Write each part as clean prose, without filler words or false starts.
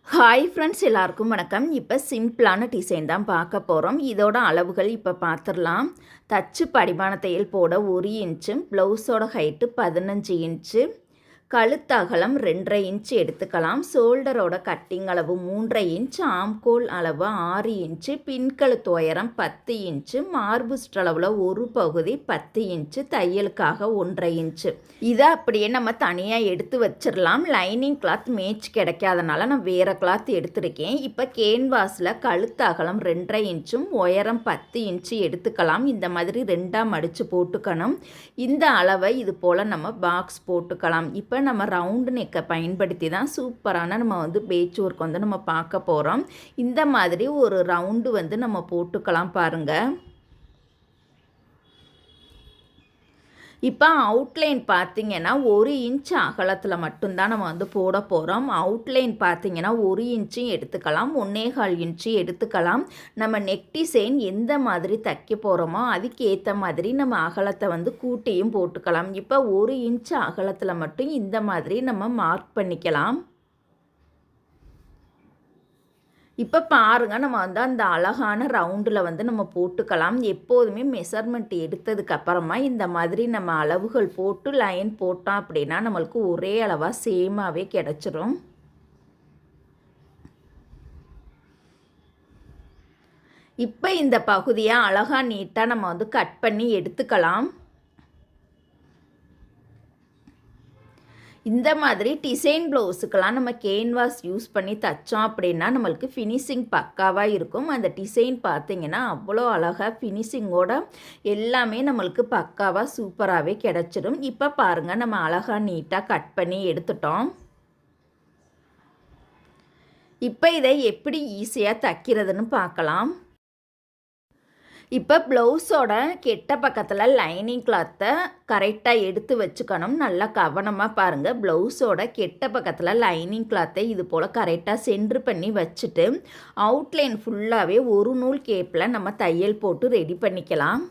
Hi friends, எல்லாருக்கும் வணக்கம். இப்போ சிம்பிளான டிசைன் தான் பார்க்க போகிறோம். இதோட அளவுகள் இப்போ பார்த்துடலாம். தச்சு படிமான தையல் போட 1 இன்ச்சு, ப்ளவுஸோட ஹைட்டு 15 இன்ச்சு, கழுத்து அகலம் 2.5 இன்ச் எடுத்துக்கலாம். ஷோல்டரோட கட்டிங் அளவு 3.5 இன்ச், ஆம்கோல் அளவு 6 இன்ச்சு, பின்கழுத்து உயரம் 10 இன்ச்சு, மார்பு சுற்றளவில் ஒரு பகுதி 10 இன்ச்சு, தையலுக்காக 1.5 இன்ச்சு. இதை அப்படியே நம்ம தனியாக எடுத்து வச்சிடலாம். லைனிங் கிளாத் மேட்ச் கிடைக்காதனால நான் வேறு கிளாத் எடுத்திருக்கேன். இப்போ கேன்வாஸில் கழுத்து அகலம் 2.5 இன்ச்சும் உயரம் 10 இன்ச்சு எடுத்துக்கலாம். இந்த மாதிரி 2ஆக மடித்து போட்டுக்கணும். இந்த அளவை இது போல் நம்ம பாக்ஸ் போட்டுக்கலாம். இப்போ நம்ம ரவுண்டு நெக்கை பயன்படுத்தி தான் சூப்பரான நம்ம பேட்ச் ஒர்க் நம்ம பார்க்க போகிறோம். இந்த மாதிரி ஒரு ரவுண்டு நம்ம போட்டுக்கலாம் பாருங்கள். இப்போ அவுட்லைன் பார்த்திங்கன்னா 1 இன்ச் அகலத்தில் மட்டும்தான் நம்ம போட போகிறோம். அவுட்லைன் பார்த்திங்கன்னா 1 இன்ச்சும் எடுத்துக்கலாம், 1.25 இன்ச்சு எடுத்துக்கலாம். நம்ம நெக் டிசைன் எந்த மாதிரி தைக்க போகிறோமோ அதுக்கு ஏற்ற மாதிரி நம்ம அகலத்தை கூட்டியும் போட்டுக்கலாம். இப்போ 1 இன்ச் அகலத்தில் மட்டும் இந்த மாதிரி நம்ம மார்க் பண்ணிக்கலாம். இப்போ பாருங்கள், நம்ம அந்த அழகான ரவுண்டில் நம்ம போட்டுக்கலாம். எப்போதுமே மெஷர்மெண்ட் எடுத்ததுக்கப்புறமா இந்த மாதிரி நம்ம அளவுகள் போட்டு லைன் போட்டோம் அப்படின்னா நம்மளுக்கு ஒரே அளவாக சேமாகவே கிடச்சிரும். இப்போ இந்த பகுதியை அழகாக நீட்டாக நம்ம கட் பண்ணி எடுத்துக்கலாம். இந்த மாதிரி டிசைன் ப்ளவுஸுக்கெல்லாம் நம்ம கேன்வாஸ் யூஸ் பண்ணி தைச்சோம் அப்படின்னா நம்மளுக்கு ஃபினிஷிங் பக்காவாக இருக்கும். அந்த டிசைன் பார்த்திங்கன்னா அவ்வளோ அழகாக ஃபினிஷிங்கோட எல்லாமே நம்மளுக்கு பக்காவாக சூப்பராகவே கிடச்சிடும். இப்போ பாருங்கள், நம்ம அழகாக நீட்டாக கட் பண்ணி எடுத்துட்டோம். இப்போ இதை எப்படி ஈஸியாக தைக்கிறதுன்னு பார்க்கலாம். இப்போ ப்ளவுஸோட கெட்ட பக்கத்தில் லைனிங் கிளாத்தை கரெக்டாக எடுத்து வச்சுக்கணும். நல்லா கவனமாக பாருங்கள். ப்ளவுஸோட கெட்ட பக்கத்தில் லைனிங் கிளாத்தை இது போல் கரெக்டாக சென்ட்ரு பண்ணி வச்சுட்டு அவுட்லைன் ஃபுல்லாகவே ஒரு நூல் கேப்பில் நம்ம தையல் போட்டு ரெடி பண்ணிக்கலாம்.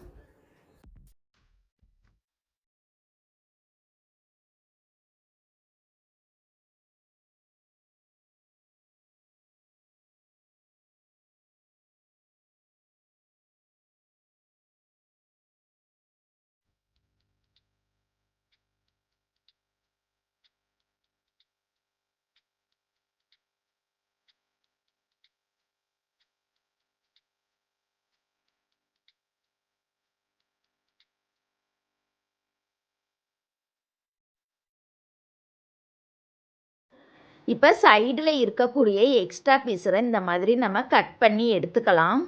இப்போ சைடில் இருக்கக்கூடிய எக்ஸ்ட்ரா பீஸை இந்த மாதிரி நம்ம கட் பண்ணி எடுத்துக்கலாம்.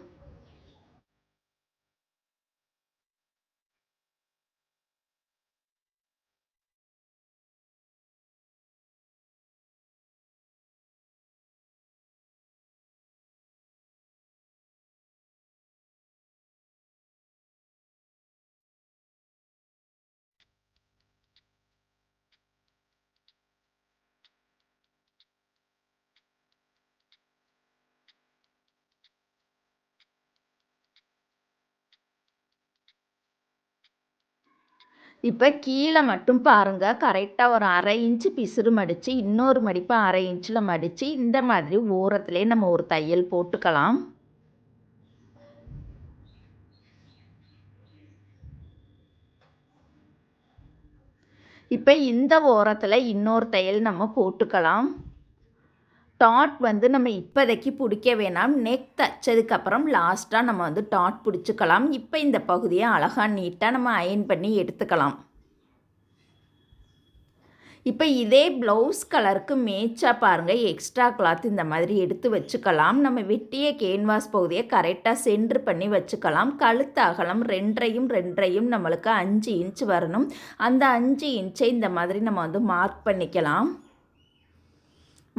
இப்போ கீழே மட்டும் பாருங்கள், கரெக்டாக ஒரு 1/2 இன்ச்சு பிசுறு மடித்து இன்னொரு மடிப்பு 1/2 இன்ச்சில் மடித்து இந்த மாதிரி ஓரத்துலேயே நம்ம ஒரு தையல் போட்டுக்கலாம். இப்போ இந்த ஓரத்தில் இன்னொரு தையல் நம்ம போட்டுக்கலாம். டாட் நம்ம இப்போதைக்கு பிடிக்க வேணாம். நெக் தைச்சதுக்கப்புறம் லாஸ்ட்டாக நம்ம டாட் பிடிச்சிக்கலாம். இப்போ இந்த பகுதியை அழகாக நீட்டாக நம்ம அயன் பண்ணி எடுத்துக்கலாம். இப்போ இதே ப்ளவுஸ் கலருக்கு மேட்சாக பாருங்கள், எக்ஸ்ட்ரா கிளாத் இந்த மாதிரி எடுத்து வச்சுக்கலாம். நம்ம வெட்டிய கேன்வாஸ் பகுதியை கரெக்டாக சென்ட்ரு பண்ணி வச்சுக்கலாம். கழுத்து அகலம் 2.5 நம்மளுக்கு 5 இன்ச் வரணும். அந்த 5 இன்ச்சை இந்த மாதிரி நம்ம மார்க் பண்ணிக்கலாம்.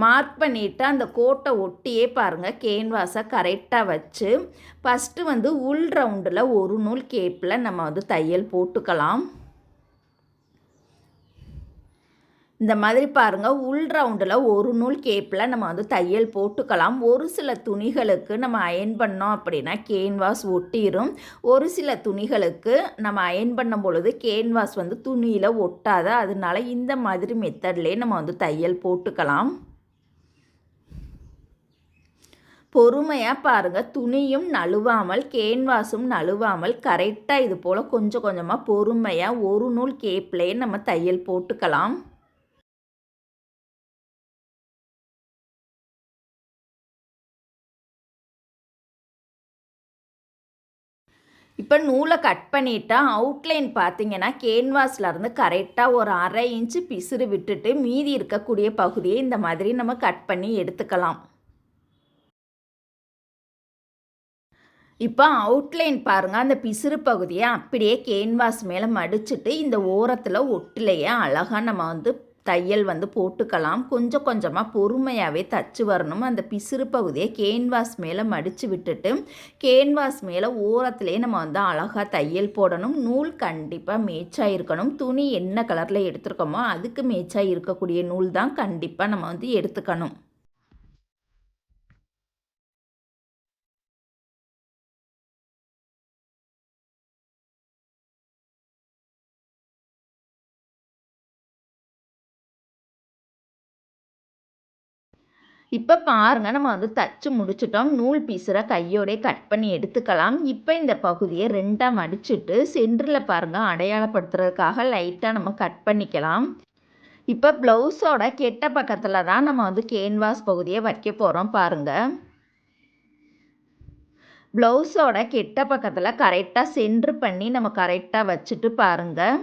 மார்க் பண்ணிவிட்டு அந்த கோட்டை ஒட்டியே பாருங்கள், கேன்வாஸை கரெக்டாக வச்சு ஃபஸ்ட்டு உள் ரவுண்டில் ஒரு நூல் கேப்பில் நம்ம தையல் போட்டுக்கலாம். இந்த மாதிரி பாருங்கள், உள் ரவுண்டில் ஒரு நூல் கேப்பில் நம்ம தையல் போட்டுக்கலாம். ஒரு சில துணிகளுக்கு நம்ம அயன் பண்ணோம் அப்படின்னா கேன்வாஸ் ஒட்டிடும். ஒரு சில துணிகளுக்கு நம்ம அயன் பண்ணும் பொழுது கேன்வாஸ் துணியில் ஒட்டாது. அதனால இந்த மாதிரி மெத்தட்லேயே நம்ம தையல் போட்டுக்கலாம். பொறுமையாக பாருங்கள், துணியும் நழுவாமல் கேன்வாஸும் நழுவாமல் கரெக்டாக இது போல் கொஞ்சம் கொஞ்சமாக பொறுமையாக ஒரு நூல் கேப்லேயே நம்ம தையல் போட்டுக்கலாம். இப்போ நூலை கட் பண்ணிட்டா அவுட்லைன் பார்த்தீங்கன்னா கேன்வாஸ்லேருந்து கரெக்டாக ஒரு 1/2 இன்ச்சு பிசுறு விட்டுட்டு மீதி இருக்கக்கூடிய பகுதியை இந்த மாதிரி நம்ம கட் பண்ணி எடுத்துக்கலாம். இப்போ அவுட்லைன் பாருங்கள், அந்த பிசுறு பகுதியை அப்படியே கேன்வாஸ் மேலே மடிச்சுட்டு இந்த ஓரத்தில் ஒட்டிலையே அழகாக நம்ம தையல் போட்டுக்கலாம். கொஞ்சம் கொஞ்சமாக பொறுமையாகவே தச்சு வரணும். அந்த பிசுறு பகுதியை கேன்வாஸ் மேலே மடித்து விட்டுட்டு கேன்வாஸ் மேலே ஓரத்துலேயே நம்ம அழகாக தையல் போடணும். நூல் கண்டிப்பாக மேட்சாக இருக்கணும். துணி என்ன கலரில் எடுத்துருக்கோமோ அதுக்கு மேட்சாக இருக்கக்கூடிய நூல் தான் கண்டிப்பாக நம்ம எடுத்துக்கணும். இப்போ பாருங்க, நம்ம தச்சு முடிச்சிட்டோம். நூல் பீஸரை கையோடே கட் பண்ணி எடுத்துக்கலாம். இப்போ இந்த பகுதியை 2ஆக மடிச்சுட்டு சென்டரில் பாருங்கள் அடையாளப்படுத்துறதுக்காக லைட்டாக நம்ம கட் பண்ணிக்கலாம். இப்போ ப்ளவுஸோட கெட்ட பக்கத்தில் தான் நம்ம கேன்வாஸ் பகுதியை வைக்க போகிறோம் பாருங்கள். ப்ளவுஸோட கெட்ட பக்கத்தில் கரெக்டாக சென்ட்ரு பண்ணி நம்ம கரெக்டாக வச்சுட்டு பாருங்கள்.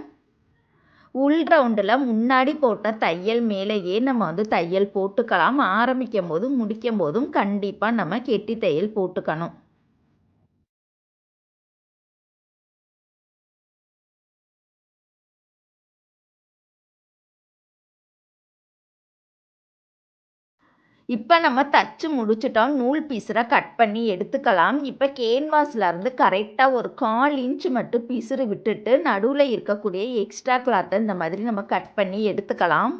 உள் ரவுண்டில் முன்னாடி போட்ட தையல் மேலேயே நம்ம தையல் போட்டுக்கலாம். ஆரம்பிக்கும் போதும் முடிக்கும் போதும் கண்டிப்பாக நம்ம கெட்டி தையல் போட்டுக்கணும். இப்போ நம்ம தச்சு முடிச்சிட்டோம். நூல் பீஸரை கட் பண்ணி எடுத்துக்கலாம். இப்போ கேன்வாஸ்லேருந்து கரெக்டாக ஒரு 1/4 இன்ச்சு மட்டும் பீஸரு விட்டுட்டு நடுவில் இருக்கக்கூடிய எக்ஸ்ட்ரா கிளாத்தை இந்த மாதிரி நம்ம கட் பண்ணி எடுத்துக்கலாம்.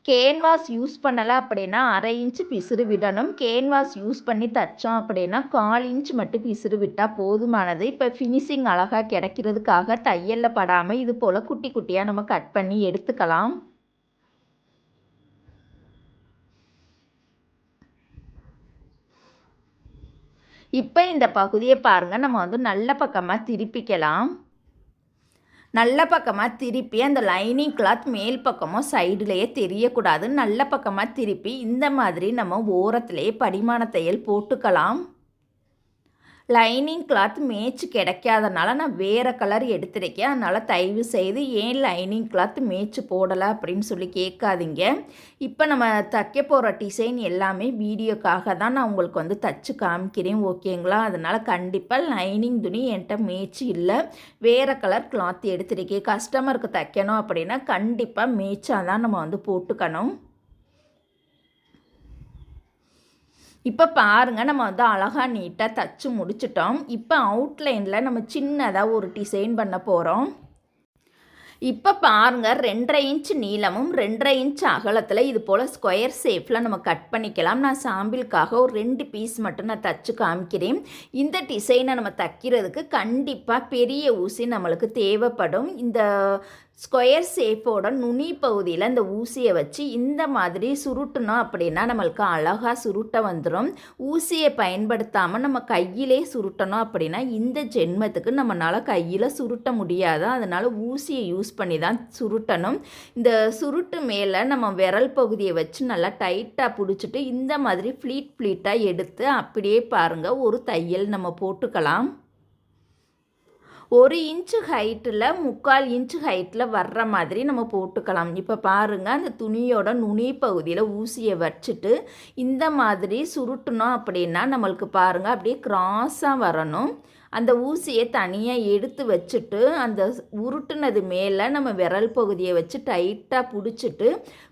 கேன்வாஸ் யூஸ் பண்ணலை அப்படின்னா 1/2 இன்ச்சு பிசுறு விடணும். கேன்வாஸ் யூஸ் பண்ணி தைச்சோம் அப்படின்னா 1/4 இன்ச்சு மட்டும் பிசுறு விட்டால் போதுமானது. இப்போ ஃபினிஷிங் அழகாக கிடைக்கிறதுக்காக தையலில் படாமல் இது போல் குட்டி குட்டியாக நம்ம கட் பண்ணி எடுத்துக்கலாம். இப்போ இந்த பகுதியை பாருங்கள், நம்ம நல்ல பக்கமாக திருப்பிக்கலாம். நல்ல பக்கமாக திருப்பி அந்த லைனிங் கிளாத் மேல் பக்கமும் சைடுலேயே தெரியக்கூடாது. நல்ல பக்கமாக திருப்பி இந்த மாதிரி நம்ம ஓரத்துலேயே படிமான தையல் போட்டுக்கலாம். லைனிங் கிளாத் மேட்ச் கிடைக்காதனால நான் வேறு கலர் எடுத்துருக்கேன். அதனால் தயவு செய்து ஏன் லைனிங் கிளாத் மேட்ச் போடலை அப்படின்னு சொல்லி கேட்காதீங்க. இப்போ நம்ம தைக்க போகிற டிசைன் எல்லாமே வீடியோக்காக தான் நான் உங்களுக்கு தச்சு காமிக்கிறேன், ஓகேங்களா? அதனால் கண்டிப்பாக லைனிங் துணி என்கிட்ட மேட்ச் இல்லை, வேறு கலர் கிளாத் எடுத்துருக்கேன். கஸ்டமருக்கு தைக்கணும் அப்படின்னா கண்டிப்பாக மேட்சாக தான் நம்ம போட்டுக்கணும். இப்போ பாருங்கள், நம்ம அழகாக நீட்டாக தச்சு முடிச்சிட்டோம். இப்போ அவுட்லைனில் நம்ம சின்னதாக ஒரு டிசைன் பண்ண போகிறோம். இப்போ பாருங்கள், 2.5 இன்ச் நீளமும் 2.5 இன்ச் அகலத்தில் இது போல் ஸ்கொயர் ஷேப்பில் நம்ம கட் பண்ணிக்கலாம். நான் சாம்பிளுக்காக ஒரு 2 பீஸ் மட்டும் நான் தச்சு காமிக்கிறேன். இந்த டிசைனை நம்ம தைக்கிறதுக்கு கண்டிப்பாக பெரிய ஊசி நம்மளுக்கு தேவைப்படும். இந்த ஸ்கொயர் ஷேப்போட நுனி பகுதியில் இந்த ஊசியை வச்சு இந்த மாதிரி சுருட்டணும் அப்படின்னா நம்மளுக்கு அழகாக சுருட்ட வந்துடும். ஊசியை பயன்படுத்தாமல் நம்ம கையிலே சுருட்டணும் அப்படின்னா இந்த ஜென்மத்துக்கு நம்மளால் கையில் சுருட்ட முடியாது. அதனால் ஊசியை யூஸ் பண்ணி தான் சுருட்டணும். இந்த சுருட்டு மேலே நம்ம விரல் பகுதியை வச்சு நல்லா டைட்டாக பிடிச்சிட்டு இந்த மாதிரி ஃப்ளீட்டாக எடுத்து அப்படியே பாருங்கள் ஒரு தையல் நம்ம போட்டுக்கலாம். 1 இன்ச்சு ஹைட்டில் 3/4 இன்ச்சு ஹைட்டில் வர்ற மாதிரி நம்ம போட்டுக்கலாம். இப்போ பாருங்கள், அந்த துணியோட நுனி பகுதியில் ஊசியை வச்சுட்டு இந்த மாதிரி சுருட்டணும் அப்படின்னா நம்மளுக்கு பாருங்கள் அப்படியே கிராஸாக வரணும். அந்த ஊசியை தனியாக எடுத்து வச்சுட்டு அந்த உருட்டுனது மேலே நம்ம விரல் பகுதியை வச்சு டைட்டாக பிடிச்சிட்டு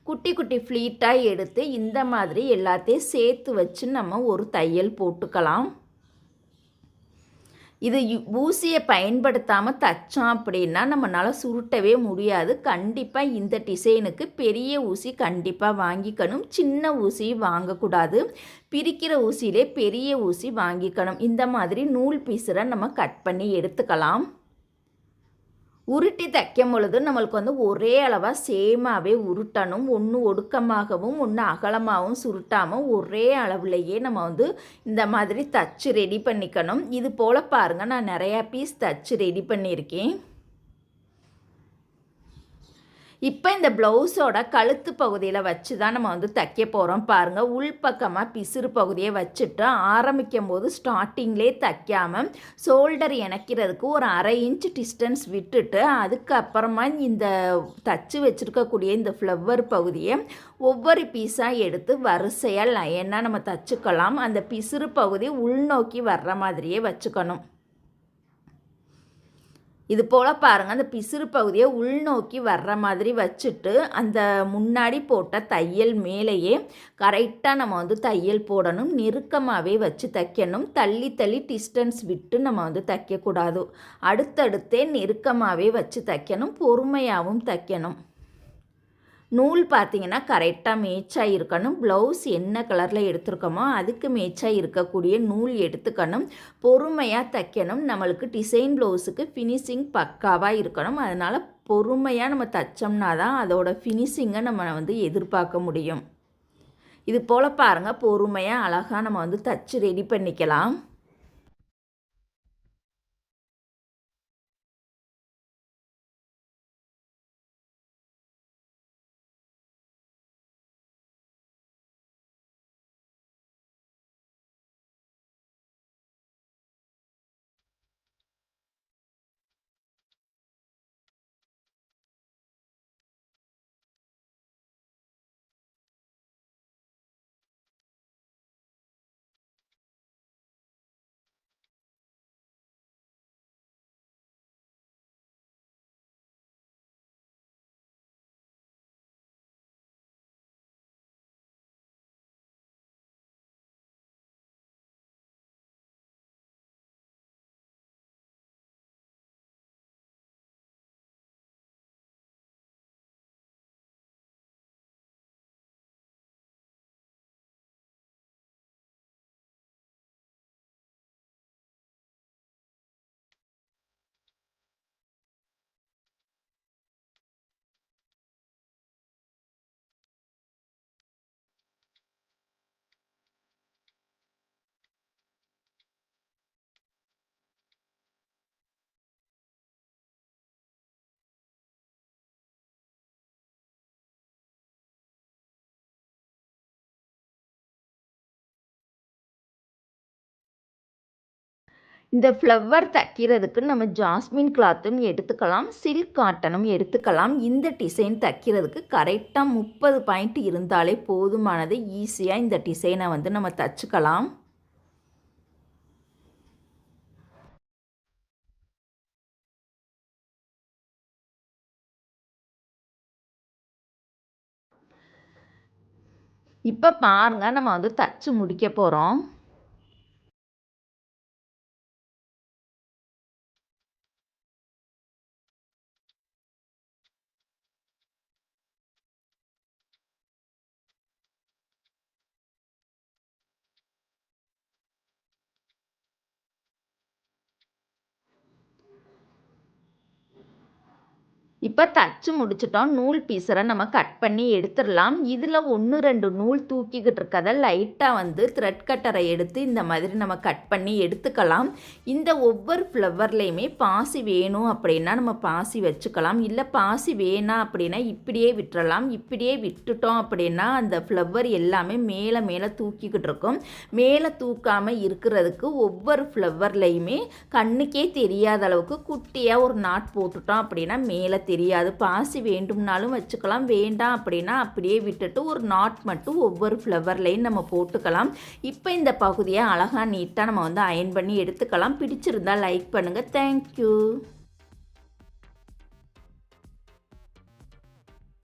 குட்டி குட்டி ஃப்ளீட்டாக எடுத்து இந்த மாதிரி எல்லாத்தையும் சேர்த்து வச்சு நம்ம ஒரு தையல் போட்டுக்கலாம். இது ஊசியை பயன்படுத்தாமல் தைச்சோம் அப்படின்னா நம்மளால் சுருட்டவே முடியாது. கண்டிப்பாக இந்த டிசைனுக்கு பெரிய ஊசி கண்டிப்பாக வாங்கிக்கணும், சின்ன ஊசி வாங்கக்கூடாது. பிரிக்கிற ஊசியிலே பெரிய ஊசி வாங்கிக்கணும். இந்த மாதிரி நூல் பீஸரை நம்ம கட் பண்ணி எடுத்துக்கலாம். உருட்டி தைக்கும் பொழுது நம்மளுக்கு வந்து ஒரே அளவாக சேமாகவே உருட்டணும். ஒன்று ஒடுக்கமாகவும் ஒன்று அகலமாகவும் சுருட்டாமல் ஒரே அளவுலேயே நம்ம வந்து இந்த மாதிரி தச்சு ரெடி பண்ணிக்கணும். இது போல் பாருங்கள், நான் நிறையா பீஸ் தச்சு ரெடி பண்ணியிருக்கேன். இப்போ இந்த ப்ளவுஸோட கழுத்து பகுதியில் வச்சு தான் நம்ம வந்து தைக்க போகிறோம். பாருங்கள், உள்பக்கமாக பிசுறு பகுதியை வச்சுட்டு ஆரம்பிக்கும் போது ஸ்டார்டிங்லேயே தைக்காமல் ஷோல்டர் இணைக்கிறதுக்கு ஒரு 1/2 இன்ச் டிஸ்டன்ஸ் விட்டுட்டு அதுக்கப்புறமா இந்த தச்சு வச்சுருக்கக்கூடிய இந்த ஃப்ளவர் பகுதியை ஒவ்வொரு பீஸாக எடுத்து வரிசையாக லைனாக நம்ம தச்சுக்கலாம். அந்த பிசுறு பகுதி உள்நோக்கி வர்ற மாதிரியே வச்சுக்கணும். இது போல் பாருங்கள், அந்த பிசுறு பகுதியை உள்நோக்கி வர்ற மாதிரி வச்சுட்டு அந்த முன்னாடி போட்ட தையல் மேலேயே கரெக்டாக நம்ம வந்து தையல் போடணும். நெருக்கமாகவே வச்சு தைக்கணும். தள்ளி தள்ளி டிஸ்டன்ஸ் விட்டு நம்ம வந்து தைக்கக்கூடாது. அடுத்தடுத்தே நெருக்கமாகவே வச்சு தைக்கணும். பொறுமையாகவும் தைக்கணும். நூல் பார்த்திங்கன்னா கரெக்டாக மேட்சாக இருக்கணும். ப்ளவுஸ் என்ன கலரில் எடுத்துருக்கோமோ அதுக்கு மேட்சாக இருக்கக்கூடிய நூல் எடுத்துக்கணும். பொறுமையாக தைக்கணும். நம்மளுக்கு டிசைன் ப்ளவுஸுக்கு ஃபினிஷிங் பக்காவாக இருக்கணும். அதனால் பொறுமையாக நம்ம தைச்சோம்னா தான் அதோட ஃபினிஷிங்கை நம்ம வந்து எதிர்பார்க்க முடியும். இது போல் பாருங்கள், பொறுமையாக அழகாக நம்ம வந்து தச்சு ரெடி பண்ணிக்கலாம். இந்த ஃப்ளவர் தைக்கிறதுக்கு நம்ம ஜாஸ்மின் கிளாத்தும் எடுத்துக்கலாம், சில்க் காட்டனும் எடுத்துக்கலாம். இந்த டிசைன் தைக்கிறதுக்கு கரெக்டாக 30 பாயிண்ட் இருந்தாலே போதுமானது. ஈஸியாக இந்த டிசைனை வந்து நம்ம தச்சுக்கலாம். இப்போ பாருங்கள், நம்ம வந்து தச்சு முடிக்க போகிறோம். இப்போ தச்சு முடிச்சிட்டோம். நூல் பீஸரை நம்ம கட் பண்ணி எடுத்துடலாம். இதில் 1, 2 நூல் தூக்கிக்கிட்டு இருக்கதை லைட்டாக வந்து த்ரெட் கட்டரை எடுத்து இந்த மாதிரி நம்ம கட் பண்ணி எடுத்துக்கலாம். இந்த ஒவ்வொரு ஃப்ளவர்லேயுமே பாசி வேணும் அப்படின்னா நம்ம பாசி வச்சுக்கலாம். இல்லை பாசி வேணாம் அப்படின்னா இப்படியே விட்டுறலாம். இப்படியே விட்டுட்டோம் அப்படின்னா அந்த ஃப்ளவர் எல்லாமே மேலே மேலே தூக்கிக்கிட்டு இருக்கும். மேலே தூக்காமல் இருக்கிறதுக்கு ஒவ்வொரு ஃப்ளவர்லேயுமே கண்ணுக்கே தெரியாத அளவுக்கு குட்டியாக ஒரு நாட் போட்டுட்டோம் அப்படின்னா மேலே தெரியாது. பாசி வேண்டும்னாலும் வச்சுக்கலாம், வேண்டாம் அப்படின்னா அப்படியே விட்டுட்டு ஒரு நாட் மட்டும் ஒவ்வொரு ஃப்ளவர்லையும் நம்ம போட்டுக்கலாம். இப்போ இந்த பகுதியை அழகாக நீட்டாக நம்ம வந்து அயன் பண்ணி எடுத்துக்கலாம். பிடிச்சிருந்தால் லைக் பண்ணுங்கள். தேங்க்யூ.